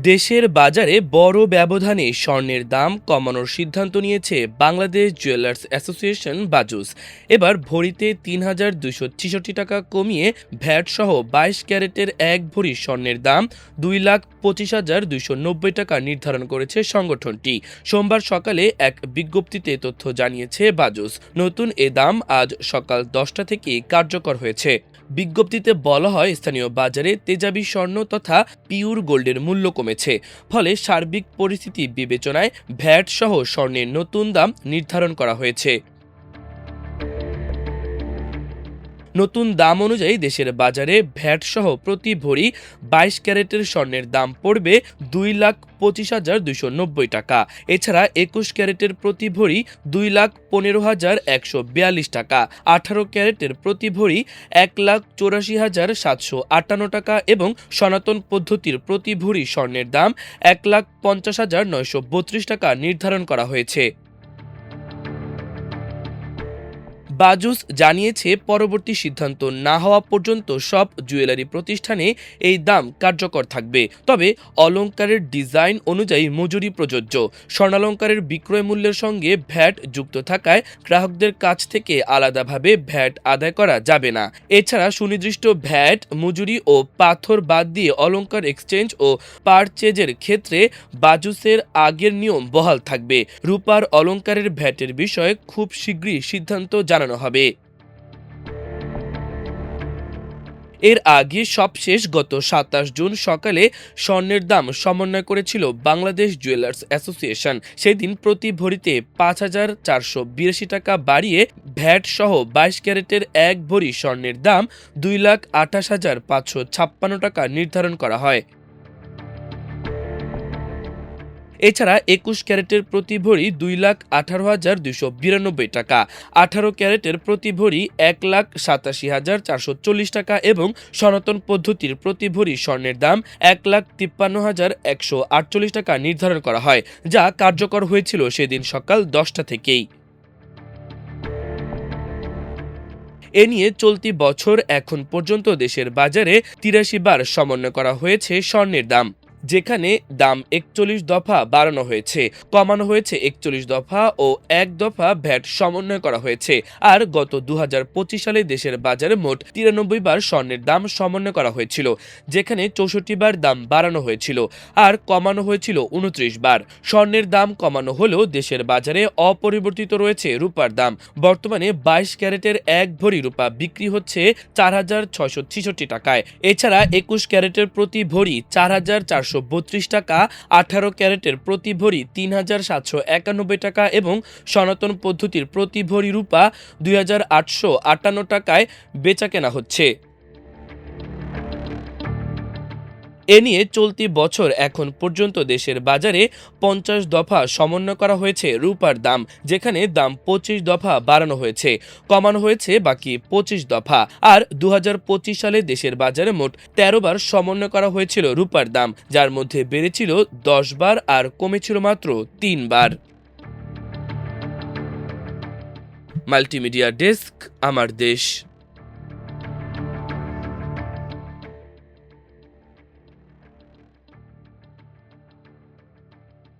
দেশের বাজারে বড় ব্যবধানে স্বর্ণের দাম কমানোর সিদ্ধান্ত নিয়েছে বাংলাদেশ জুয়েলার্স অ্যাসোসিয়েশন বাজুস। এবার ভরিতে ৩,২৬৬ টাকা কমিয়ে ভ্যাট সহ ২২ ক্যারেটের এক ভরি স্বর্ণের দাম ২,২৫,২৯০ টাকা নির্ধারণ করেছে সংগঠনটি। সোমবার সকালে এক বিজ্ঞপ্তিতে তথ্য জানিয়েছে বাজুস। নতুন এ দাম আজ সকাল ১০টা থেকে কার্যকর হয়েছে। বিজ্ঞপ্তিতে বলা হয়, স্থানীয় বাজারে তেজাবি স্বর্ণ তথা পিওর গোল্ডের মূল্য কমেছে, ফলে সার্বিক পরিস্থিতি বিবেচনায় ভ্যাট সহ স্বর্ণের নতুন দাম নির্ধারণ করা হয়েছে। নতুন দাম অনুযায়ী দেশের বাজারে ভ্যাট সহ প্রতি ভরি ২২ ক্যারেটের স্বর্ণের দাম পড়বে ২,২৫,২৯০ টাকা। এছাড়া ২১ ক্যারেটের প্রতি ভরি ২,১৫,১৪২ টাকা, ১৮ ক্যারেটের প্রতি ভরি ১,৮৪,৭৫৮ টাকা এবং সনাতন পদ্ধতির প্রতি ভরি স্বর্ণের দাম ১,৫০,৯৩২ টাকা নির্ধারণ করা হয়েছে। বাজুস জানিয়েছে, পরবর্তী সিদ্ধান্ত না হওয়া পর্যন্ত সব জুয়েলারি প্রতিষ্ঠানে এই দাম কার্যকর থাকবে। তবে অলংকারের ডিজাইন অনুযায়ী মজুরি প্রযোজ্য। স্বর্ণালংকারের বিক্রয় মূল্যের সঙ্গে ভ্যাট যুক্ত থাকায় গ্রাহকদের কাছ থেকে আলাদাভাবে ভ্যাট আদায় করা যাবে না। এছাড়া সুনির্দিষ্ট ভ্যাট, মজুরি ও পাথর বাদ দিয়ে অলংকার এক্সচেঞ্জ ও পারচেজের ক্ষেত্রে বাজুসের আগের নিয়ম বহাল থাকবে। রূপার অলংকারের ভ্যাটের বিষয়ে খুব শীঘ্রই সিদ্ধান্ত জানানো হবে। এর আগে সবশেষ গত ২৭ জুন সকালে স্বর্ণের দাম সমন্বয় করেছিল বাংলাদেশ জুয়েলার্স অ্যাসোসিয়েশন। সেদিন প্রতি ভরিতে ৫,৪৮২ টাকা বাড়িয়ে ভ্যাট সহ ২২ ক্যারেটের এক ভরি স্বর্ণের দাম ২,২৮,৫৫৬ টাকা নির্ধারণ করা হয়। এছাড়া ২১ ক্যারেটের প্রতি ভরি ২,১৮,২৯২ টাকা, ১৮ ক্যারেটের প্রতি ভরি ১,৮৭,৪৪০ টাকা এবং সনাতন পদ্ধতির প্রতি ভরি স্বর্ণের দাম ১,৫৩,১৪৮ টাকা নির্ধারণ করা হয়, যা কার্যকর হয়েছিল সেদিন সকাল ১০টা থেকেই। এ নিয়ে চলতি বছর এখন পর্যন্ত দেশের বাজারে ৮৩ বার সমন্বয় করা হয়েছে স্বর্ণের দাম, যেখানে দাম ৪১ দফা বাড়ানো হয়েছে, কমানো হয়েছে ৪১ দফা ও এক দফা ভ্যাট সমন্বয় করা হয়েছে। আর গত ২০২৫ সালে দেশের বাজারে মোট ৯৩ বার স্বর্ণের দাম সমন্বয় করা হয়েছিল, যেখানে ৬৪ বার দাম বাড়ানো হয়েছিল আর কমানো হয়েছিল ২৯ বার। স্বর্ণের দাম কমানো হলেও দেশের বাজারে অপরিবর্তিত রয়েছে রূপার দাম। বর্তমানে ২২ ক্যারেটের এক ভরি রূপা বিক্রি হচ্ছে ৪,৬৬৬ টাকায়। এছাড়া ২১ ক্যারেটের প্রতি ভরি ৪,৪৩২ টাকা, ১৮ ক্যারেটের প্রতি ভরি ৩,৭৯১ টাকা এবং সনাতন পদ্ধতির প্রতি ভরি রূপা ২,৮৫৮ টাকায় বেচাকেনা হচ্ছে। এ নিয়ে চলতি বছর এখন পর্যন্ত দেশের বাজারে ৫০ দফা সমন্বয় করা হয়েছে রূপার দাম, যেখানে দাম ২৫ দফা বাড়ানো হয়েছে, কমানো হয়েছে বাকি ২৫ দফা। আর ২০২৫ সালে দেশের বাজারে মোট ১৩ বার সমন্বয় করা হয়েছিল রূপার দাম, যার মধ্যে বেড়েছিল ১০ বার আর কমেছিল মাত্র ৩ বার। মাল্টিমিডিয়া ডেস্ক, আমার দেশ।